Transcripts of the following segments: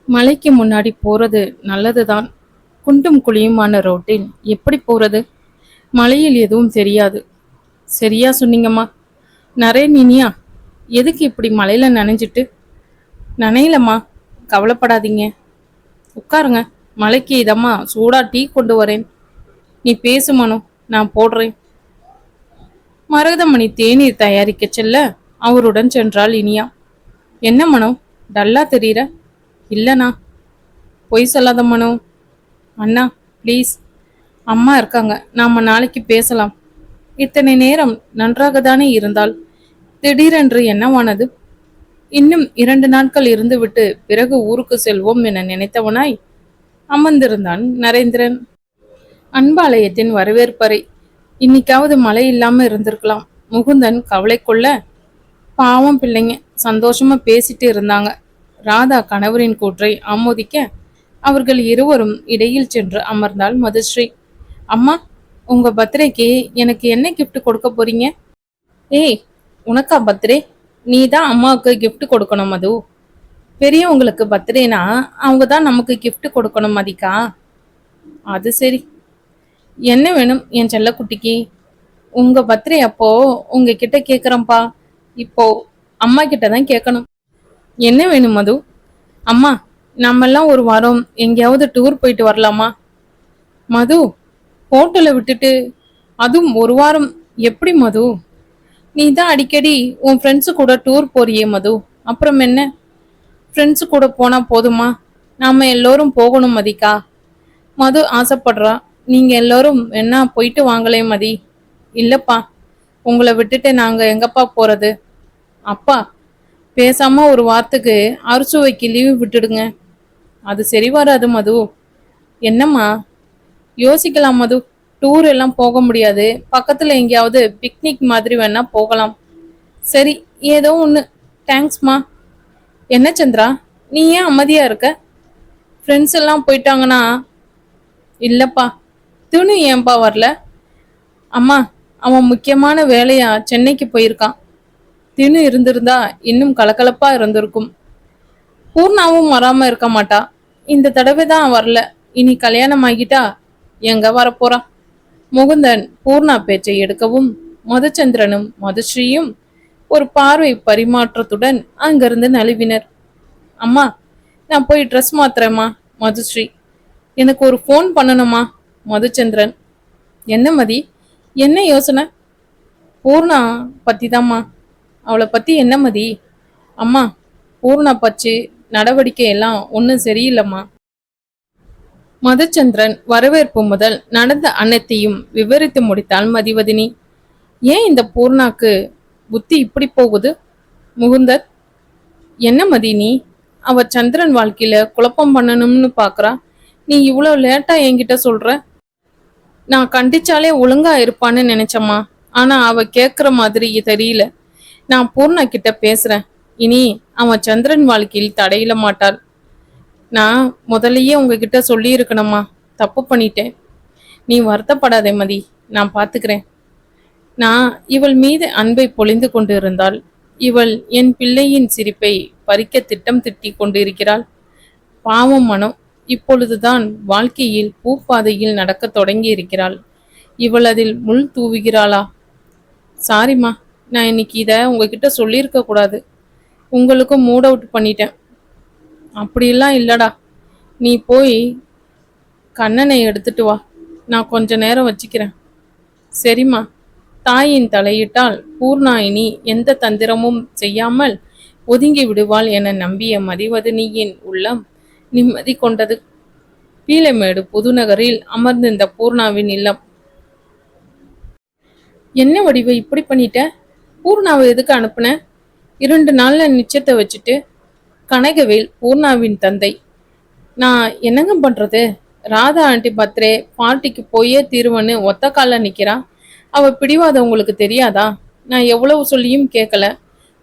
மலைக்கு முன்னாடி போறது நல்லதுதான். குண்டும் குழியுமான ரோட்டில் எப்படி போறது? மலையில் எதுவும் தெரியாது. சரியா சொன்னீங்கம்மா. நரேனினியா, எதுக்கு இப்படி மலையில நனைஞ்சிட்டு? நனையலம்மா, கவலைப்படாதீங்க. உட்காருங்க. மலைக்கு இதம்மா சூடா டீ கொண்டு வரேன். நீ பேசு மனு, நான் போடுறேன். மரகதமணி தேநீர் தயாரிக்க செல்ல அவருடன் சென்றாள் இனியா. என்ன மனோ, டல்லா தெரியுற? இல்லண்ணா. பொய் சொல்லாத மனோ. அண்ணா ப்ளீஸ். அம்மா இருக்காங்க, நாம நாளைக்கு பேசலாம். இத்தனை நேரம் நன்றாக தானே இருந்தால் திடீரென்று என்னவானது? இன்னும் 2 நாட்கள் இருந்துவிட்டு பிறகு ஊருக்கு செல்வோம் என நினைத்தவனாய் அமர்ந்திருந்தான் நரேந்திரன். அன்பாலயத்தின் வரவேற்பறை. இன்னைக்காவது மழை இல்லாம இருந்திருக்கலாம். முகுந்தன் கவலை கொள்ள, பாவம் பிள்ளைங்க சந்தோஷமா பேசிட்டு இருந்தாங்க. ராதா கணவரின் கூற்றை ஆமோதிக்க அவர்கள் இருவரும் இடையில் சென்று அமர்ந்தாள் மதுஸ்ரீ. அம்மா, உங்க பர்த்டேக்கு எனக்கு என்ன கிஃப்ட் கொடுக்க போறீங்க? ஏய், உனக்கா பர்த்டே? நீ தான் அம்மாவுக்கு கிஃப்ட் கொடுக்கணும் மது. பெரியவங்களுக்கு பர்த்டேனா அவங்க தான் நமக்கு கிஃப்ட் கொடுக்கணும் மதிக்கா. அது சரி. என்ன வேணும் என் செல்லக்குட்டிக்கு? உங்க பர்த்டே அப்போ உங்ககிட்ட கேக்குறேன்ப்பா. இப்போ அம்மா கிட்ட தான் கேட்கணும். என்ன வேணும் மது? அம்மா, நம்மெல்லாம் ஒரு வாரம் எங்கேயாவது டூர் போயிட்டு வரலாமா? மது, ஹோட்டலை விட்டுட்டு அதுவும் ஒரு வாரம் எப்படி மது? நீ தான் அடிக்கடி உன் ஃப்ரெண்ட்ஸு கூட டூர் போறியே மது. அப்புறம் என்ன? ஃப்ரெண்ட்ஸு கூட போனா போதுமா? நாம எல்லோரும் போகணும் மதிக்கா. மது ஆசைப்படுறா. நீங்க எல்லோரும் என்ன போயிட்டு வாங்களே மதி. இல்லப்பா, உங்களை விட்டுட்டு நாங்க எங்கப்பா போறது? அப்பா, பேசாம ஒரு வாரத்துக்கு அறுசுவைக்கு லீவு விட்டுடுங்க. அது சரி வராது மது. என்னம்மா? யோசிக்கலாம் மது. டூர் எல்லாம் போக முடியாது. பக்கத்துல எங்கேயாவது பிக்னிக் மாதிரி வேணா போகலாம். சரி, ஏதோ ஒன்று. தேங்க்ஸ்மா. என்ன சந்திரா, நீ ஏன் அமைதியா இருக்க? ஃப்ரெண்ட்ஸ் எல்லாம் போயிட்டாங்கன்னா? இல்லப்பா. துணு ஏன்பா வரல? அம்மா, அவன் முக்கியமான வேலையா சென்னைக்கு போயிருக்கான். தினு இருந்திருந்தா இன்னும் கலகலப்பா இருந்திருக்கும். பூர்ணாவும் வராம இருக்க மாட்டா. இந்த தடவை தான் வரல. இனி கல்யாணம் ஆகிட்டா எங்க வரப்போறா? முகுந்தன் பூர்ணா பேச்சை எடுக்கவும் மதுச்சந்திரனும் மதுஸ்ரீயும் ஒரு பார்வை பரிமாற்றத்துடன் அங்கிருந்து நழுவினர். அம்மா, நான் போய் ட்ரெஸ் மாத்துறேம்மா. மதுஸ்ரீ, எனக்கு ஒரு ஃபோன் பண்ணணுமா? மதுச்சந்திரன். என்ன மதி, என்ன யோசனை? பூர்ணா பத்தி தாம்மா. அவளை பத்தி என்ன மதி? அம்மா, பூர்ணா பச்சு நடவடிக்கை எல்லாம் ஒன்றும் சரியில்லைம்மா. மதுச்சந்திரன் வரவேற்பு முதல் நடந்த அனைத்தையும் விவரித்து முடித்தாள் மதிவதினி. ஏன் இந்த பூர்ணாக்கு புத்தி இப்படி போகுது? முகுந்தர். என்ன மதி நீ? அவ சந்திரன் வாழ்க்கையில குழப்பம் பண்ணணும்னு பாக்குறா. நீ இவ்வளவு லேட்டா என்கிட்ட சொல்ற? நான் கண்டிச்சாலே ஒழுங்கா இருப்பான்னு நினைச்சம்மா. ஆனா அவ கேக்குற மாதிரி தெரியல. நான் பூர்ணா கிட்ட பேசுறேன். இனி அவன் சந்திரன் வாழ்க்கையில் தடையிட மாட்டாள். நான் முதலையே உங்ககிட்ட சொல்லி இருக்கணுமா. தப்பு பண்ணிட்டேன். நீ வருத்தப்படாதே மதி, நான் பாத்துக்கிறேன். நான் இவள் மீது அன்பை பொழிந்து கொண்டு இருந்தாள். இவள் என் பிள்ளையின் சிரிப்பை பறிக்க திட்டம் திட்டி கொண்டிருக்கிறாள். பாவம் மனம். இப்பொழுதுதான் வாழ்க்கையில் பூப்பாதையில் நடக்க தொடங்கி இருக்கிறாள். இவள் அதில் முள் தூவுகிறாளா? சாரிம்மா, நான் இன்னைக்கு இதை உங்ககிட்ட சொல்லியிருக்க கூடாது. உங்களுக்கும் மூட் அவுட் பண்ணிட்டேன். அப்படிலாம் இல்லடா. நீ போய் கண்ணனை எடுத்துட்டு வா. நான் கொஞ்ச நேரம் வச்சுக்கிறேன். சரிம்மா. தாயின் தலையிட்டால் பூர்ணா இனி எந்த தந்திரமும் செய்யாமல் ஒதுங்கி விடுவாள் என நம்பிய மதிவதனியின் உள்ளம் நிம்மதி கொண்டது. பீலைமேடு புதுநகரில் அமர்ந்திருந்த பூர்ணாவின் இல்லம். என்ன வடிவ இப்படி பண்ணிட்ட? பூர்ணாவை எதுக்கு அனுப்புன? 2 நாள்ல நிச்சயத்தை வச்சுட்டு. கனகவேல் பூர்ணாவின் தந்தை. நான் என்னங்க பண்றது? ராதா ஆண்டி பர்த்டே பார்ட்டிக்கு போயே தீருவன்னு ஒத்த கால நிக்கிறா. அவ பிடிவாத உங்களுக்கு தெரியாதா? நான் எவ்வளவு சொல்லியும் கேட்கல.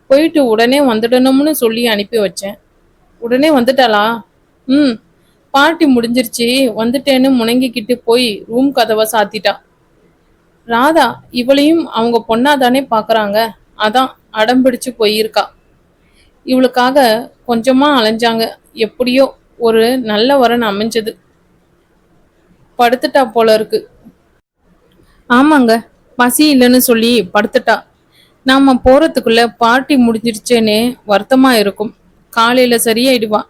போயிட்டு உடனே வந்துடணும்னு சொல்லி அனுப்பி வச்சேன். உடனே வந்துட்டாளா? ம். பார்ட்டி முடிஞ்சிருச்சு, வந்துட்டேன்னு முணங்கிக்கிட்டு போய் ரூம் கதவை சாத்திட்டா. ராதா இவளையும் அவங்க பொண்ணாதானே பாக்குறாங்க. அதான் அடம்பிடிச்சு போயிருக்கா. இவளுக்காக கொஞ்சமா அலைஞ்சாங்க. எப்படியோ ஒரு நல்ல வரன் அமைஞ்சது. படுத்துட்டா போல இருக்கு. ஆமாங்க, பசி இல்லைன்னு சொல்லி படுத்துட்டா. நாம போறதுக்குள்ள பார்ட்டி முடிஞ்சிருச்சேன்னு வருத்தமா இருக்கும். காலையில சரியாயிடுவா.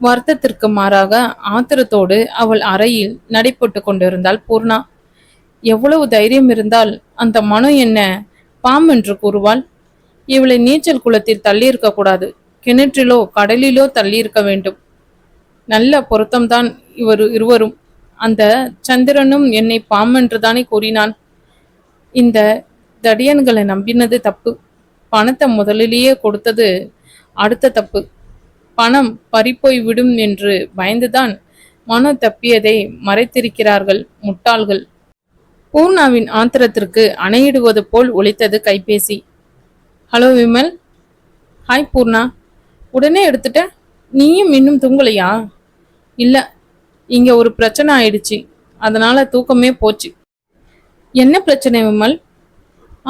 வருத்தத்திற்கு மாறாக ஆத்திரத்தோடு அவள் அறையில் நடைபெற்று கொண்டிருந்தாள் பூர்ணா. எவ்வளவு தைரியம் இருந்தால் அந்த மனு என்ன பாம் என்று கூறுவாள்? இவளை நீச்சல் குளத்தில் தள்ளியிருக்க கூடாது, கிணற்றிலோ கடலிலோ தள்ளியிருக்க வேண்டும். நல்ல பொருத்தம்தான் இருவரும். அந்த சந்திரனும் என்னை பாமென்றுதானே கூறினான். இந்த தடியன்களை நம்பினது தப்பு. பணத்தை முதலிலேயே கொடுத்தது அடுத்த தப்பு. பணம் பறிப்போய் விடும் என்று பயந்துதான் மனு தப்பியதை மறைத்திருக்கிறார்கள் முட்டாள்கள். பூர்ணாவின் ஆத்திரத்திற்கு அணையிடுவது போல் ஒலித்தது கைபேசி. ஹலோ விமல். ஹாய் பூர்ணா. உடனே எடுத்துட்ட? நீயும் இன்னும் தூங்கலையா? இல்ல, இங்க ஒரு பிரச்சனை ஆயிடுச்சு, அதனால தூக்கமே போச்சு. என்ன பிரச்சனை விமல்?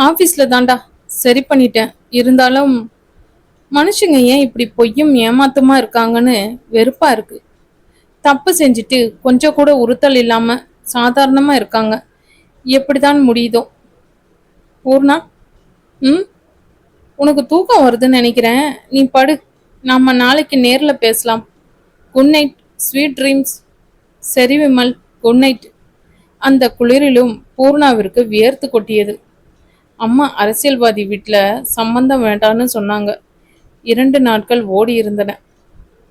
ஆபீஸ்ல தாண்டா. சரி பண்ணிட்டேன். இருந்தாலும் மனுஷங்க ஏன் இப்படி பொய்யும் ஏமாத்தமா இருக்காங்கன்னு வெறுப்பா இருக்கு. தப்பு செஞ்சுட்டு கொஞ்சம் கூட உறுத்தல் இல்லாம சாதாரணமா இருக்காங்க. எப்படிதான் முடியுதோ? பூர்ணா. ம், உனக்கு தூக்கம் வருதுன்னு நினைக்கிறேன். நீ படு. நாம நாளைக்கு நேர்ல பேசலாம். Good night, sweet dreams. சரி விமல், குட் நைட். அந்த குளிரிலும் பூர்ணாவிற்கு வியர்த்து கொட்டியது. அம்மா அரசியல்வாதி வீட்டில் சம்பந்தம் வேண்டான்னு சொன்னாங்க. 2 நாட்கள் ஓடி இருந்தன.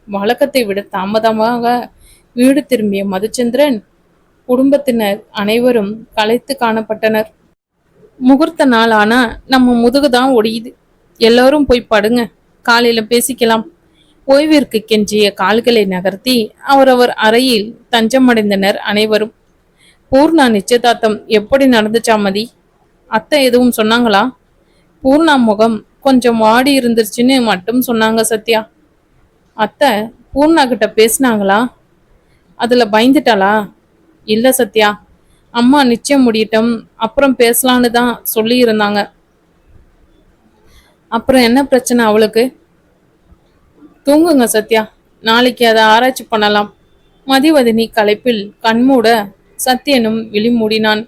வழக்கத்தை விட தாமதமாக வீடு திரும்பிய மதுச்சந்திரன் குடும்பத்தினர் அனைவரும் களைத்து காணப்பட்டனர். முகூர்த்த நாள் ஆனா நம்ம முதுகுதான் ஒடியுது. எல்லாரும் போய் படுங்க, காலையில பேசிக்கலாம். ஓய்விற்கு கெஞ்சிய கால்களை நகர்த்தி அவரவர் அறையில் தஞ்சமடைந்தனர் அனைவரும். பூர்ணா நிச்சயதார்த்தம் எப்படி நடந்துச்சா மதி? அத்தை எதுவும் சொன்னாங்களா? பூர்ணா முகம் கொஞ்சம் வாடி இருந்துருச்சுன்னு மட்டும் சொன்னாங்க சத்யா. அத்தை பூர்ணா கிட்ட பேசினாங்களா? அதுல பயந்துட்டாளா? இல்ல சத்யா, அம்மா நிச்சயம் முடியட்டும் அப்புறம் பேசலான்னு தான் சொல்லி இருந்தாங்க. அப்புறம் என்ன பிரச்சனை அவளுக்கு? தூங்குங்க சத்யா, நாளைக்கு அதை ஆராய்ச்சி பண்ணலாம். மதிவதனி களைப்பில் கண்மூட சத்யனும் விழி மூடினான்.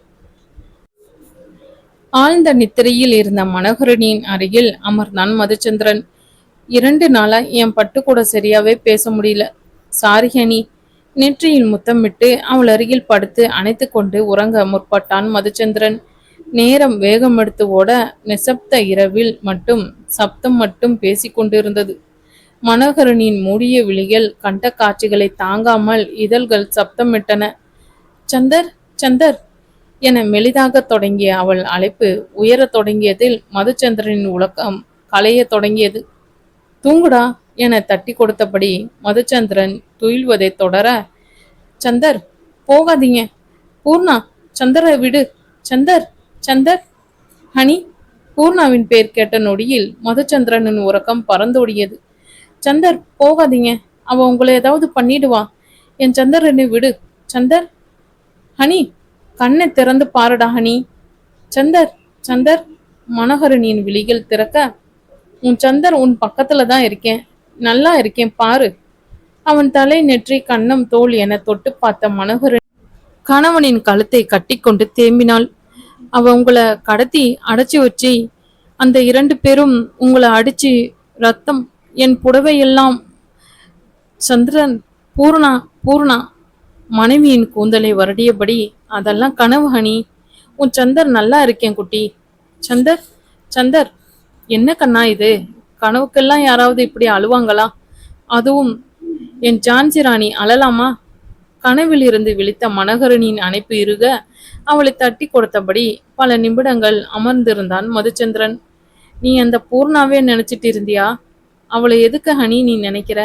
ஆழ்ந்த நித்திரையில் இருந்த மனோகரனின் அருகில் அமர்ந்தான் மதுச்சந்திரன். 2 நாளா என் பட்டு கூட சரியாவே பேச முடியல. Sorry honey. நெற்றியில் முத்தமிட்டு அவள் அருகில் படுத்து அணைத்து கொண்டு உறங்க முற்பட்டான் மதுச்சந்திரன். நேரம் வேகம் எடுத்து ஓட நிசப்த இரவில் மட்டும் சப்தம் மட்டும் பேசிக்கொண்டிருந்தது. மனோகரனின் மூடிய விழிகள் கண்ட காட்சிகளை தாங்காமல் இதழ்கள் சப்தமிட்டன. சந்தர், சந்தர் என மெலிதாக தொடங்கிய அவள் அழைப்பு உயரத் தொடங்கியதில் மதுச்சந்திரனின் உலகம் களைய தொடங்கியது. தூங்குடா என தட்டி கொடுத்தபடி மதுச்சந்திரன் துயில்வதை தொடர, சந்தர் போகாதீங்க. பூர்ணா, சந்தரை விடு. சந்தர், சந்தர். ஹனி. பூர்ணாவின் பேர் கேட்ட நொடியில் மதுச்சந்திரனின் உறக்கம் பறந்தோடியது. சந்தர் போகாதீங்க, அவ உங்களை ஏதாவது பண்ணிடுவா. என் சந்தரனை விடு. சந்தர். ஹனி, கண்ணை திறந்து பாருடா ஹனி. சந்தர், சந்தர். மனோகரனின் விழிகள் திறக்க, உன் சந்தர் உன் பக்கத்துல தான் இருக்கேன், நல்லா இருக்கேன் பாரு. அவன் தலை, நெற்றி, கன்னம், தோல் என தொட்டு பார்த்த மனோகரன் கணவனின் கழுத்தை கட்டி கொண்டு தேம்பினாள். அவ உங்களை கடத்தி அடைச்சி வச்சு அந்த 2 பேரும் உங்களை அடிச்சு ரத்தம் என் புடவையெல்லாம். சந்திரன். பூர்ணா, பூர்ணா. மனைவியின் கூந்தலை வருடியபடி, அதெல்லாம் கனவு ஹனி. உன் சந்தர் நல்லா இருக்கேன் குட்டி. சந்தர், சந்தர். என்ன கண்ணா இது? கனவுக்கெல்லாம் யாராவது இப்படி அழுவாங்களா? அதுவும் என் ஜான்சி ராணி அழலாமா? கனவில் இருந்து விழித்த மனோகரனின் அணைப்பு இருக அவளை தட்டி கொடுத்தபடி பல நிமிடங்கள் அமர்ந்திருந்தான் மதுச்சந்திரன். நீ அந்த பூர்ணாவே நினைச்சிட்டு இருந்தியா? அவளை எதுக்கு ஹனி நீ நினைக்கிற?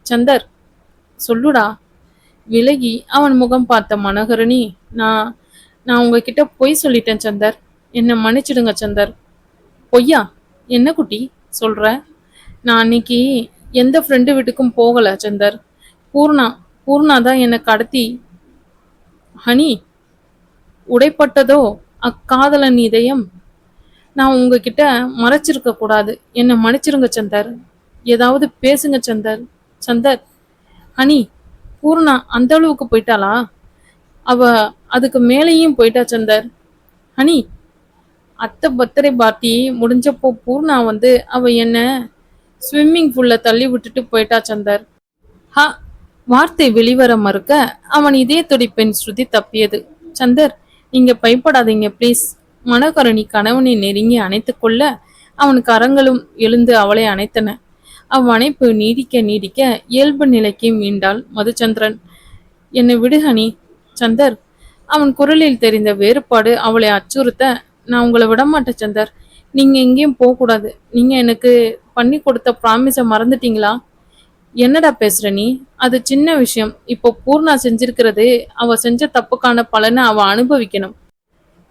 சந்தர், சொல்லுடா. விலகி அவன் முகம் பார்த்த மனோகரணி, நான் உங்ககிட்ட பொய் சொல்லிட்டேன் சந்தர், என்னை மன்னிச்சிடுங்க சந்தர். பொய்யா? என்ன குட்டி சொல்ற? நான் அன்னைக்கு எந்த ஃப்ரெண்டு வீட்டுக்கும் போகல சந்தர். பூர்ணா தான் என்னை கடத்தி. ஹனி, உடைப்பட்டதோ அக்காதலன் இதயம். நான் உங்ககிட்ட மறைச்சிருக்க கூடாது, என்னை மன்னிச்சிருங்க சந்தர். ஏதாவது பேசுங்க சந்தர். சந்தர். ஹனி, பூர்ணா அந்த அளவுக்கு போயிட்டாளா? அவ அதுக்கு மேலேயும் போயிட்டா சந்தர். ஹனி, அத்தை பர்த்டே பார்ட்டி முடிஞ்சப்போ பூர்ணா வந்து அவ என்ன ஸ்விம்மிங் பூல்ல தள்ளி விட்டுட்டு போயிட்டா சந்தர். ஹா! வார்த்தை வெளிவர மறுக்க அவன் இதய துடிப்பின் ஸ்ருதி தப்பியது. சந்தர், நீங்க பயப்படாதீங்க ப்ளீஸ். மனோகரணி கணவனை நெருங்கி அணைத்து கொள்ள அவன் கரங்களும் எழுந்து அவளை அணைத்தன. அவ்வணைப்பு நீடிக்க நீடிக்க இயல்பு நிலைக்கு மீண்டாள் மதுச்சந்திரன். என்னை விடுகனி. சந்தர், அவன் குரலில் தெரிந்த வேறுபாடு அவளை அச்சுறுத்த, நான் உங்களை விடமாட்டேன் சந்தர். நீங்க எங்கேயும் போகக்கூடாது. நீங்க எனக்கு பண்ணி கொடுத்த ப்ராமிஸை மறந்துட்டீங்களா? என்னடா பேசுற நீ? அது சின்ன விஷயம். இப்போ பூர்ணா செஞ்சிருக்கிறது அவ செஞ்ச தப்புக்கான பலனை அவ அனுபவிக்கணும்.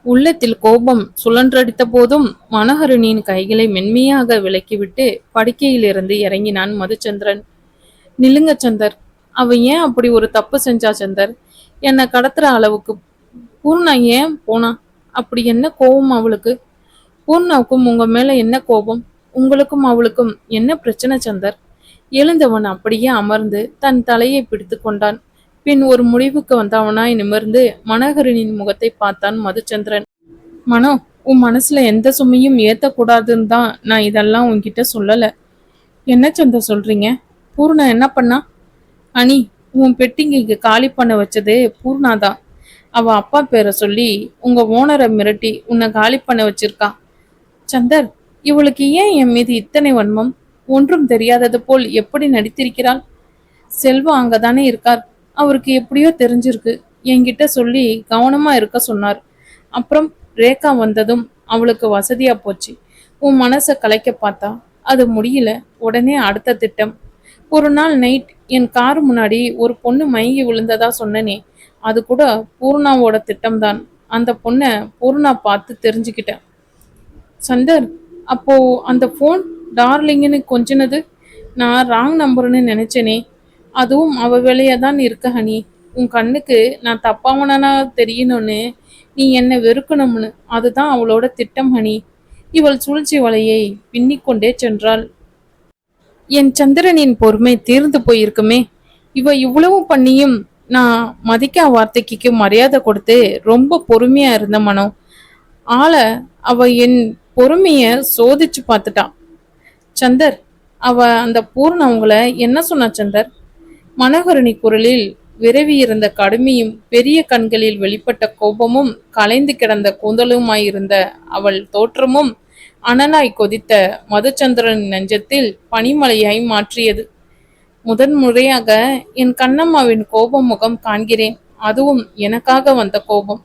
உள்ளத்தில் கோபம் சுழன்றடித்த போதும் மனோகரனின் கைகளை மென்மையாக விலக்கிவிட்டு படுக்கையிலிருந்து இறங்கினான் மதுச்சந்திரன். நில்லுங்க சந்தர். அவ ஏன் அப்படி ஒரு தப்பு செஞ்சா சந்தர்? என்னை கடத்துற அளவுக்கு பூர்ணா ஏன் போனா? அப்படி என்ன கோபம் அவளுக்கு? பூர்ணாவுக்கும் உங்க மேல என்ன கோபம்? உங்களுக்கும் அவளுக்கும் என்ன பிரச்சனை சந்தர்? எழுந்தவன் அப்படியே அமர்ந்து தன் தலையை பிடித்து கொண்டான். பின் ஒரு முடிவுக்கு வந்தவனாய் நிமிர்ந்து மனோகரனின் முகத்தை பார்த்தான் மதுச்சந்திரன். மனோ, உன் மனசுல எந்த சுமையும் ஏத்தக்கூடாதுன்னு தான் நான் இதெல்லாம் உன்கிட்ட சொல்லல. என்ன சந்தர் சொல்றீங்க? பூர்ணா என்ன பண்ணா? அனி, உன் பெட்டிங்க காலி பண்ண வச்சது பூர்ணாதான். அவ அப்பா பேரை சொல்லி உங்க ஓனரை மிரட்டி உன்னை காலி பண்ண வச்சிருக்கா. சந்தர், இவளுக்கு ஏன் என் மீது இத்தனை வன்மம்? ஒன்றும் தெரியாதது போல் எப்படி நடித்திருக்கிறாள்? செல்வா அங்கதானே இருக்கார். அவருக்கு எப்படியோ தெரிஞ்சிருக்கு. என்கிட்ட சொல்லி கவனமா இருக்க சொன்னார். அப்புறம் ரேகா வந்ததும் அவளுக்கு வசதியா போச்சு. உன் மனசை கலைக்க பார்த்தா அது முடியல. உடனே அடுத்த திட்டம். ஒரு நாள் நைட் என் கார் முன்னாடி ஒரு பொண்ணு மயங்கி விழுந்ததா சொன்னனே, அது கூட பூர்ணாவோட திட்டம்தான். அந்த பொண்ணை பூர்ணா பார்த்து தெரிஞ்சுக்கிட்டேன். சந்தர், அப்போ அந்த ஃபோன் டார்லிங்குன்னு கொஞ்சினது நான் ராங் நம்பர்னு நினைச்சேனே, அதுவும் அவ வேலையா தான் இருக்க ஹனி. உன் கண்ணுக்கு நான் தப்பாவனா தெரியணும்னு, நீ என்னை வெறுக்கணும்னு, அதுதான் அவளோட திட்டம் ஹனி. இவள் சூழ்ச்சி வலையை பின்னிக்கொண்டே சென்றாள். என் சந்திரனின் பொறுமை தீர்ந்து போயிருக்குமே. இவ இவ்வளவு பண்ணியும் நான் மதிக்கா வார்த்தைக்கு மரியாதை கொடுத்து ரொம்ப பொறுமையா இருந்த மனோ. ஆள அவ என் பொறுமைய சோதிச்சு பார்த்துட்டான். சந்தர், அவ அந்த பூர்ண அவங்கள என்ன சொன்னா சந்தர்? மனோகரணி குரலில் விரவி இருந்த கடுமையும் பெரிய கண்களில் வெளிப்பட்ட கோபமும் கலைந்து கிடந்த கூந்தலுமாயிருந்த அவள் தோற்றமும் அனலாய் கொதித்த மதுச்சந்திரன் நெஞ்சத்தில் பனிமலையாய் மாற்றியது. முதன் முறையாக என் கண்ணம்மாவின் கோபம் முகம் காண்கிறேன். அதுவும் எனக்காக வந்த கோபம்.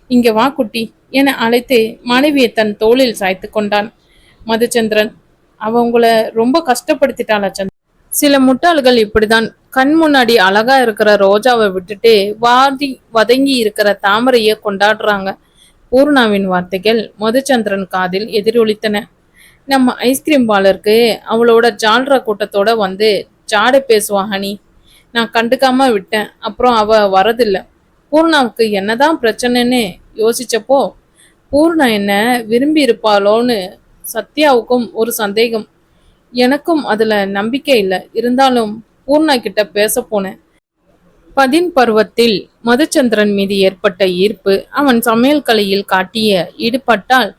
இங்க வா குட்டி என அழைத்து மனைவியை தன் தோளில் சாய்த்து கொண்டான் மதுச்சந்திரன். அவ உங்களை ரொம்ப கஷ்டப்படுத்திட்டாளா சந்திரன்? சில முட்டாள்கள் இப்படிதான். கண் முன்னாடி அழகா இருக்கிற ரோஜாவை விட்டுட்டு வாடி வதங்கி இருக்கிற தாமரைய கொண்டாடுறாங்க. பூர்ணாவின் வார்த்தைகள் மதுச்சந்திரன் காதில் எதிரொலித்தன. நம்ம ஐஸ்கிரீம் பார்லருக்கு அவளோட ஜால்ரா கூட்டத்தோட வந்து ஜாடை பேசுவா ஹனி. நான் கண்டுக்காம விட்டேன். அப்புறம் அவ வரதில்ல. பூர்ணாவுக்கு என்னதான் பிரச்சனைன்னு யோசிச்சப்போ பூர்ணா என்ன விரும்பி இருப்பாளோன்னு சத்யாவுக்கும் ஒரு சந்தேகம். எனக்கும் அதுல நம்பிக்கை இல்லை. இருந்தாலும் பூர்ணா கிட்ட பேச போனேன். பதின் பருவத்தில் மதுச்சந்திரன் மீது ஏற்பட்ட ஈர்ப்பு அவன் சமையல் கலையில் காட்டிய ஈடுபட்டால்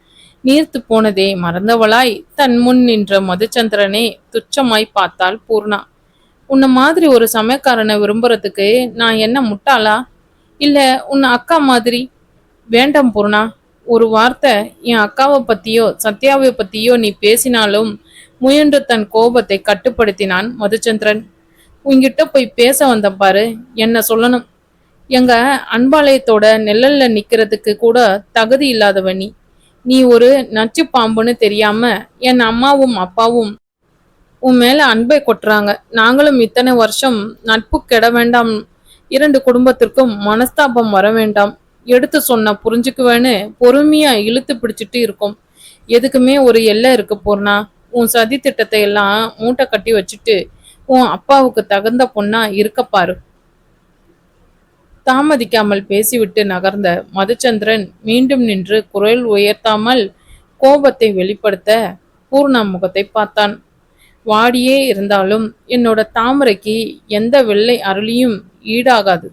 நீர்த்து போனதே மறந்தவளாய் தன் முன் நின்ற மதுச்சந்திரனே துச்சமாய் பார்த்தாள் பூர்ணா. உன்னை மாதிரி ஒரு சமயக்காரனை விரும்புறதுக்கு நான் என்ன முட்டாளா? இல்ல உன்னை அக்கா மாதிரி? வேண்டாம் பூர்ணா. ஒரு வார்த்தை என் அக்காவை பத்தியோ சத்யாவை பத்தியோ நீ பேசினாலும் முயன்று தன் கோபத்தை கட்டுப்படுத்தினான் மதுச்சந்திரன். உங்ககிட்ட போய் பேச வந்த பாரு, என்ன சொல்லணும். எங்க அன்பாலயத்தோட நெழல்ல நிக்கிறதுக்கு கூட தகுதி இல்லாதவ நீ. நீ ஒரு நச்சு பாம்புன்னு தெரியாம என் அம்மாவும் அப்பாவும் உன் மேல அன்பை கொட்டுறாங்க. நாங்களும் இத்தனை வருஷம் நட்பு கெட வேண்டாம். இரண்டு குடும்பத்திற்கும் மனஸ்தாபம் வர வேண்டாம். எடுத்து சொன்ன புரிஞ்சுக்குவேன்னு பொறுமையா இழுத்து பிடிச்சிட்டு இருக்கோம். எதுக்குமே ஒரு எல்லை இருக்கு பூர்ணா. உன் சதி திட்டத்தை எல்லாம் மூட்டை கட்டி வச்சுட்டு உன் அப்பாவுக்கு தகுந்த பொண்ணா இருக்கப்பாரு. தாமதிக்காமல் பேசிவிட்டு நகர்ந்த மதுச்சந்திரன் மீண்டும் நின்று குரல் உயர்த்தாமல் கோபத்தை வெளிப்படுத்த பூர்ணா முகத்தை பார்த்தான். வாடியே இருந்தாலும் என்னோட தாமரைக்கு எந்த வெள்ளை அருளியும் ஈடாகாது.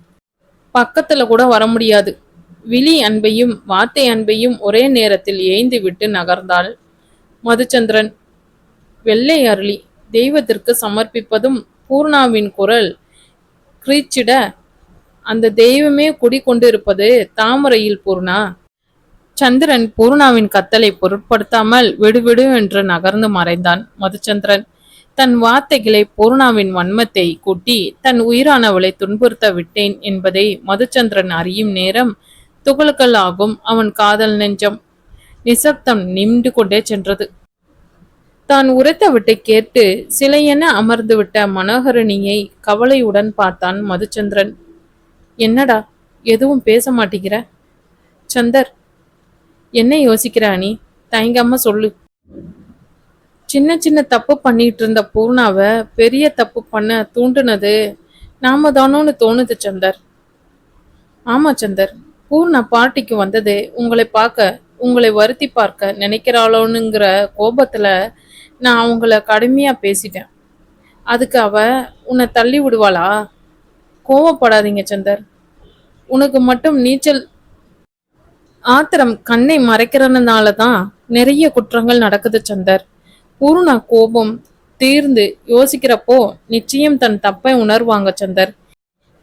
பக்கத்துல கூட வர முடியாது. விழி அன்பையும் வார்த்தை அன்பையும் ஒரே நேரத்தில் ஏய்ந்து விட்டு நகர்ந்தாள் மதுச்சந்திரன். வெள்ளை அருளி தெய்வத்திற்கு சமர்ப்பிப்பதும் பூர்ணாவின் குரல் கிரீச்சிட, அந்த தெய்வமே குடிகொண்டிருப்பது தாமரையில் பூர்ணா. சந்திரன் பூர்ணாவின் கத்தலை பொருட்படுத்தாமல் விடுவிடு என்று நகர்ந்து மறைந்தான் மதுச்சந்திரன். தன் வார்த்தைகளை பூர்ணாவின் வன்மத்தை கூட்டி தன் உயிரானவளை துன்புறுத்த விட்டேன் என்பதை மதுச்சந்திரன் அறியும் நேரம் துகள்கள் ஆகும் அவன் காதல் நெஞ்சம். நிசப்தம் நின்று கொண்டே சென்றது. தான் உரைத்த விட்டு கேட்டு சிலையென அமர்ந்துவிட்ட மனோகரணியை கவலையுடன் பார்த்தான் மதுச்சந்திரன். என்னடா எதுவும் பேச மாட்டேங்கிற? சந்தர், என்ன யோசிக்கிற நீ? தயங்காம சொல்லு. சின்ன சின்ன தப்பு பண்ணிட்டு இருந்த பூர்ணாவை பெரிய தப்பு பண்ண தூண்டுனது நாம தானோன்னு தோணுது சந்தர். ஆமா சந்தர், பூர்ணா பார்ட்டிக்கு வந்தது உங்களை பார்க்க, உங்களை வருத்தி பார்க்க நினைக்கிறாளோனுங்கிற கோபத்துல நான் அவங்கள கடுமையா பேசிட்டேன். அதுக்கு அவ உன்னை தள்ளி விடுவாளா? கோவப்படாதீங்க சந்தர். உனக்கு மட்டும் நீச்சல் ஆத்திரம் கண்ணை மறைக்கிறதுனால தான் நிறைய குற்றங்கள் நடக்குது சந்தர். பூர்ணா கோபம் தீர்ந்து யோசிக்கிறப்போ நிச்சயம் தன் தப்பை உணர்வாங்க சந்தர்.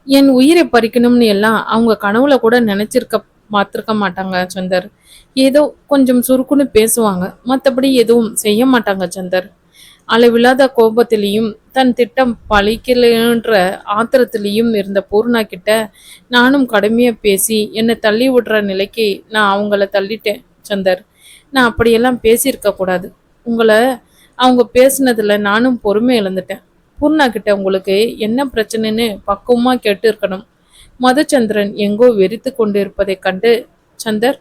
என் உயிரை பறிக்கணும்னு எல்லாம் அவங்க கனவுல கூட நினைச்சிருக்க பார்த்திருக்க மாட்டாங்க சந்தர். ஏதோ கொஞ்சம் சுருக்குன்னு பேசுவாங்க, மற்றபடி எதுவும் செய்ய மாட்டாங்க சந்தர். அளவில்லாத கோபத்திலையும் தன் திட்டம் பழிக்கலன்ற ஆத்திரத்திலையும் இருந்த பூர்ணா கிட்ட நானும் கடுமையா பேசி என்னை தள்ளி விடுற நிலைக்கு நான் அவங்கள தள்ளிட்டேன் சந்தர். நான் அப்படியெல்லாம் பேசியிருக்க கூடாது. உங்களை அவங்க பேசுனதுல நானும் பொறுமை இழந்துட்டேன். பூர்ணா கிட்ட உங்களுக்கு என்ன பிரச்சனைன்னு பக்குவமா கேட்டு இருக்கணும். மதுச்சந்திரன் எங்கோ வெறித்து கொண்டு இருப்பதை கண்டு, சந்தர்,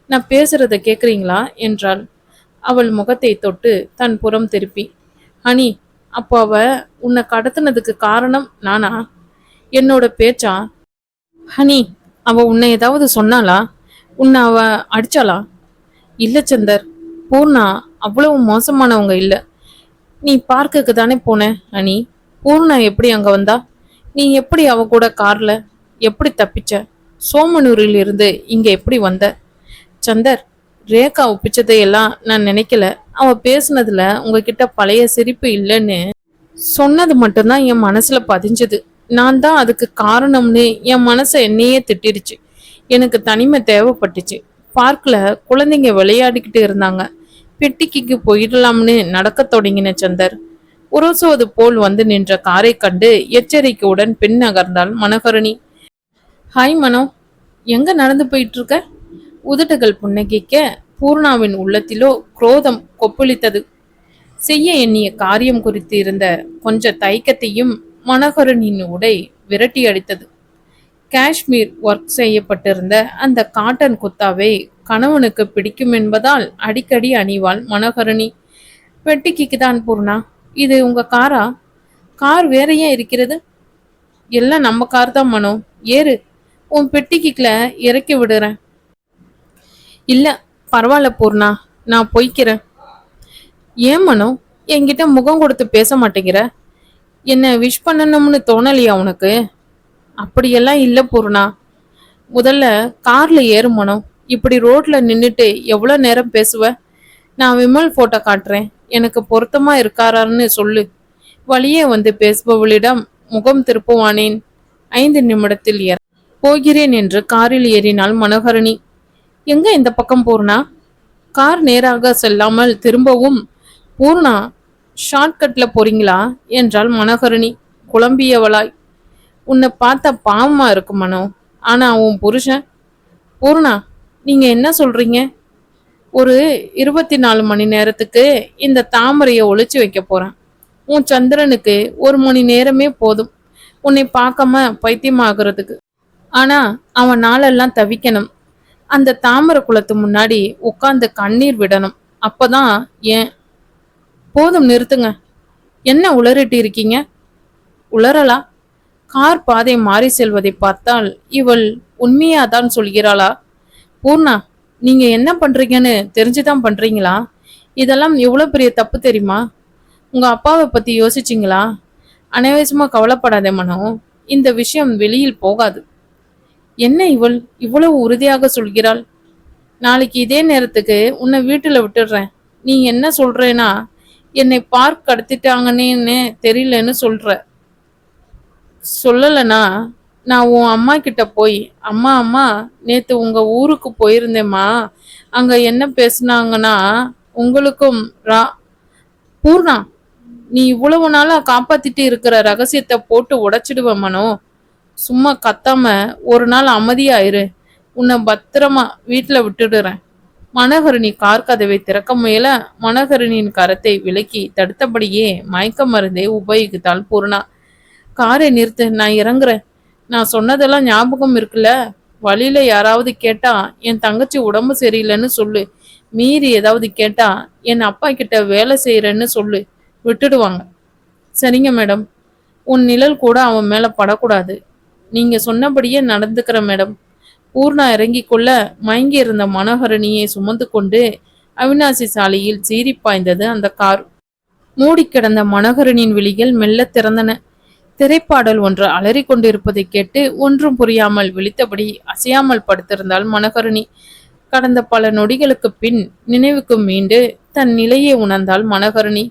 நான் பேசுறத கேக்குறீங்களா என்றாள் அவள் முகத்தை தொட்டு தன் புறம் திருப்பி. ஹனி, அப்போ அவ உன்னை கடத்தினதுக்கு காரணம் நானா? என்னோட பேச்சா? ஹனி, அவ உன்னை ஏதாவது சொன்னாளா? உன்னை அவ அடிச்சாளா? இல்ல சந்தர், பூர்ணா அவ்வளவு மோசமானவங்க இல்ல. நீ பார்க்குக்கு தானே போன ஹனி? பூர்ணா எப்படி அங்க வந்தா? நீ எப்படி அவ கூட கார்ல எப்படி தப்பிச்ச? சோமனூரில் இருந்து இங்க எப்படி வந்த? சந்தர், ரேகா ஒப்பிச்சதையெல்லாம் நான் நினைக்கல. அவ பேசுனதுல உங்ககிட்ட பழைய சிரிப்பு இல்லைன்னு சொன்னது மட்டும்தான் என் மனசுல பதிஞ்சது. நான் தான் அதுக்கு காரணம்னு என் மனசை என்னையே திட்டிருச்சு. எனக்கு தனிமை தேவைப்பட்டுச்சு. பார்க்ல குழந்தைங்க விளையாடிக்கிட்டு இருந்தாங்க. பெட்டிக்கு போயிடலாம்னு நடக்க தொடங்கின சந்தர். உரசுவது போல் வந்து நின்ற காரை கண்டு எச்சரிக்கையுடன் பின் நகர்ந்தாள் மனோகரணி. ஹாய் மனோ, எங்க நடந்து போயிட்டு இருக்க? உதட்டுகள் புன்னகைக்க பூர்ணாவின் உள்ளத்திலோ குரோதம் கொப்பளித்தது. செய்ய எண்ணிய காரியம் குறித்து இருந்த கொஞ்ச தயக்கத்தையும் மனோகரனின் உடை விரட்டி அடித்தது. காஷ்மீர் ஒர்க் செய்யப்பட்டிருந்த அந்த காட்டன் குத்தாவை கணவனுக்கு பிடிக்கும் என்பதால் அடிக்கடி அணிவாள் மனோகரணி. வெட்டிக்கு தான் பூர்ணா. இது உங்க காரா? கார் வேற ஏன் இருக்கிறது? எல்லாம் நம்ம கார் தான் மனோ. ஏறு, உன் பெட்டிக்கில இறக்கி விடுறேன். இல்ல பரவாயில்ல பூர்ணா, நான் போய்க்கிறேன். ஏன் மனோ என்கிட்ட முகம் கொடுத்து பேச மாட்டேங்கிற? என்ன விஷ் பண்ணணும்னு தோணலையா உனக்கு? அப்படியெல்லாம் இல்ல பூர்ணா. முதல்ல கார்ல ஏறுமனோ. இப்படி ரோட்ல நின்னுட்டு எவ்வளவு நேரம் பேசுவ? நான் விமல் போட்டோ காட்டுறேன், எனக்கு பொருத்தமா இருக்காரான்னு சொல்லு. வழியே வந்து பேசுபவளிடம் முகம் திருப்புவானேன். 5 நிமிடத்தில் போகிறேன் என்று காரில் ஏறினாள் மனோகரணி. எங்க இந்த பக்கம் பூர்ணா? கார் நேராக செல்லாமல் திரும்பவும், பூர்ணா ஷார்ட்கட்ல போறீங்களா என்றாள் மனோகரணி குழம்பியவளாய். உன்னை பார்த்தா பாவமா இருக்கு மனோ. ஆனா உன் புருஷன்? பூர்ணா, நீங்க என்ன சொல்றீங்க? ஒரு 24 மணி நேரத்துக்கு இந்த தாமரையை ஒளிச்சு வைக்க போறேன். உன் சந்திரனுக்கு 1 மணி நேரமே போதும் உன்னை பார்க்காம பைத்தியமாகறதுக்கு. ஆனா அவன் நாளெல்லாம் தவிக்கணும். அந்த தாமரை குளத்து முன்னாடி உட்கார்ந்து கண்ணீர் விடணும். அப்பதான் ஏன்? போதும் நிறுத்துங்க. என்ன உளறிட்டு இருக்கீங்க? உளறலா? கார் பாதை மாறி செல்வதை பார்த்தால் இவள் உண்மையாதான் சொல்கிறாளா? பூர்ணா, நீங்க என்ன பண்றீங்கன்னு தெரிஞ்சுதான் பண்றீங்களா? இதெல்லாம் எவ்வளவு பெரிய தப்பு தெரியுமா? உங்க அப்பாவை பத்தி யோசிச்சிங்களா? அனாவசியமா கவலைப்படாதே மனோ. இந்த விஷயம் வெளியில் போகாது. என்ன இவள் இவ்வளவு உறுதியாக சொல்கிறாள்? நாளைக்கு இதே நேரத்துக்கு உன்னை வீட்டுல விட்டுடுறேன். நீ என்ன சொல்றேன்னா என்னை பார்க் கடத்திட்டாங்கன்னு தெரியலன்னு சொல்ற. சொல்லலனா நான் உன் அம்மா கிட்ட போய், அம்மா அம்மா நேத்து உங்க ஊருக்கு போயிருந்தேம்மா, அங்க என்ன பேசுனாங்கன்னா உங்களுக்கும் பூர்ணா, நீ இவ்வளவு நாளா காப்பாத்திட்டு இருக்கிற ரகசியத்தை போட்டு உடைச்சிடுவ மனோ. சும்மா கத்தாம ஒரு நாள் அமைதியா இரு. உன்னை பத்திரமா வீட்டுல விட்டுடுறேன். மனோகரணி கார் கதவை திறக்க முயல மனோகரனின் கரத்தை விலக்கி தடுத்தபடியே மயக்க மருந்தை உபயோகித்தாள் பூர்ணா. காரை நிறுத்து, நான் இறங்குறேன். நான் சொன்னதெல்லாம் ஞாபகம் இருக்குல்ல? வழியில யாராவது கேட்டா என் தங்கச்சி உடம்பு சரியில்லைன்னு சொல்லு. மீறி ஏதாவது கேட்டா என் அப்பா கிட்ட வேலை செய்யறேன்னு சொல்லு. விட்டுடுவாங்க. சரிங்க மேடம். உன் நிழல் கூட அவன் மேல படக்கூடாது. நீங்க சொன்னபடியே நடந்துக்கிற மேடம். பூர்ணா இறங்கிக் கொள்ள மயங்கி இருந்த மனோகரணியை சுமந்து கொண்டு அவினாசி சாலையில் சீறி பாய்ந்தது அந்த கார். மூடி கிடந்த மனோகரனின் விழிகள் மெல்ல திறந்தன. திரைப்பாடல் ஒன்று அலறி கொண்டிருப்பதை கேட்டு ஒன்றும் புரியாமல் விழித்தபடி அசையாமல் படுத்திருந்தாள் மனோகரணி. கடந்த பல நொடிகளுக்கு பின் நினைவுக்கு மீண்டு தன் நிலையை உணர்ந்தாள் மனோகரணி.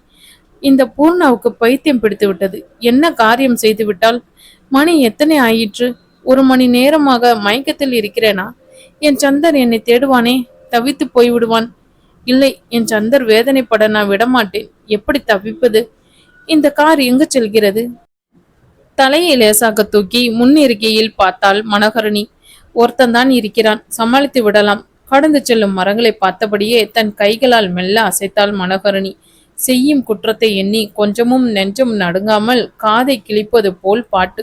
இந்த பூர்ணாவுக்கு பைத்தியம் பிடித்து விட்டது. என்ன காரியம் செய்து விட்டால்? மணி எத்தனை ஆயிற்று? 1 மணி நேரமாக மயக்கத்தில் இருக்கிறேனா? என் சந்தர் என்னை தேடுவானே, தவித்து போய்விடுவான். இல்லை, என் சந்தர் வேதனைப்பட நான் விடமாட்டேன். எப்படி தவிப்பது? இந்த கார் எங்கு செல்கிறது? தலையை லேசாக தூக்கி முன் இருக்கையில் பார்த்தாள் மனோகரணி. ஒருத்தன்தான் இருக்கிறான், சமாளித்து விடலாம். கடந்து செல்லும் மரங்களை பார்த்தபடியே தன் கைகளால் மெல்ல அசைத்தாள் மனோகரணி. செய்யும் குற்றத்தை எண்ணி கொஞ்சமும் நெஞ்சம் நடுங்காமல் காதை கிழிப்பது போல் பாட்டு.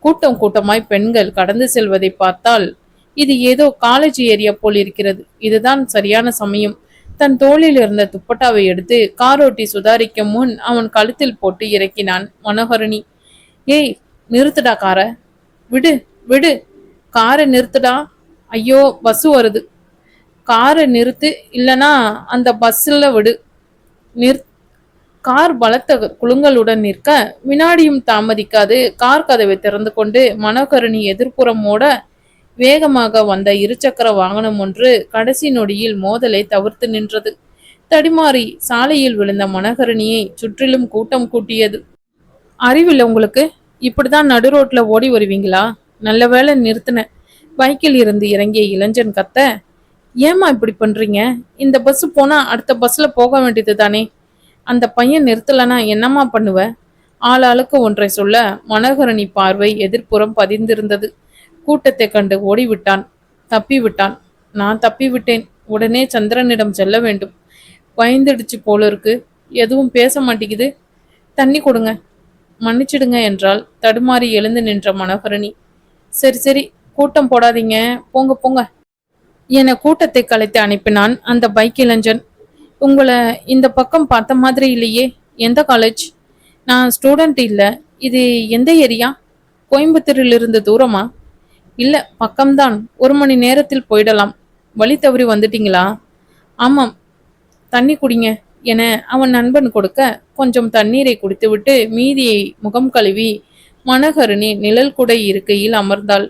கூட்டம் கூட்டமாய் பெண்கள் கடந்து செல்வதை பார்த்தால் இது ஏதோ காலேஜ் ஏரியா போல் இருக்கிறது. இதுதான் சரியான சமயம். தன் தோளில் இருந்த துப்பட்டாவை எடுத்து காரோட்டி சுதாரிக்க முன் அவன் கழுத்தில் போட்டு இறக்கினான் மனோகரணி. ஏய், நிறுத்துடா காரை. விடு விடு, காரை நிறுத்துடா. ஐயோ, பஸ் வருது. காரை நிறுத்து, இல்லனா அந்த பஸ்ல விடு. கார் பலத்த குலுங்கலுடன் நிற்க வினாடியும் தாமதிக்காது கார் கதவை திறந்து கொண்டு மனோகரணி எதிர்ப்புறம் ஓட வேகமாக வந்த இருசக்கர வாகனம் ஒன்று கடைசி நொடியில் மோதலை தவிர்த்து நின்றது. தடிமாறி சாலையில் விழுந்த மனோகரணியை சுற்றிலும் கூட்டம் கூட்டியது. அறிவில்லை உங்களுக்கு? இப்படிதான் நடு ரோட்ல ஓடி வருவீங்களா? நல்ல வேளை நிறுத்தின. பைக்கில் இருந்து இறங்கிய இளைஞன் கத்த, ஏமா இப்படி பண்றீங்க? இந்த பஸ் போனா அடுத்த பஸ்ல போக வேண்டியது தானே. அந்த பையன் நிறுத்தலனா என்னம்மா பண்ணுவ? ஆளாளுக்கு ஒன்றை சொல்ல மனோகரணி பார்வை எதிர்ப்புறம் பதிந்திருந்தது. கூட்டத்தை கண்டு ஓடிவிட்டான். தப்பி விட்டான். நான் தப்பி விட்டேன். உடனே சந்திரனிடம் செல்ல வேண்டும். பயந்துடுச்சு போல இருக்கு. எதுவும் பேச மாட்டேங்குது. தண்ணி கொடுங்க. மன்னிச்சிடுங்க என்றால் தடுமாறி எழுந்து நின்ற மனோகரணி. சரி சரி, கூட்டம் போடாதீங்க, போங்க போங்க என கூட்டத்தை கலைத்து அனுப்பினான் அந்த பைக் இளைஞன். உங்களை இந்த பக்கம் பார்த்த மாதிரி இல்லையே. எந்த காலேஜ்? நான் ஸ்டூடெண்ட் இல்லை. இது எந்த ஏரியா? கோயம்புத்தூரிலிருந்து தூரமா? இல்லை, பக்கம்தான். 1 மணி நேரத்தில் போயிடலாம். வழி தவறி வந்துட்டீங்களா? ஆமாம். தண்ணி குடிங்க என அவன் நண்பன் கொடுக்க கொஞ்சம் தண்ணீரை குடித்துவிட்டு மீதியை முகம் கழுவி மனோகரணி நிழல் குடை இருக்கையில் அமர்ந்தாள்.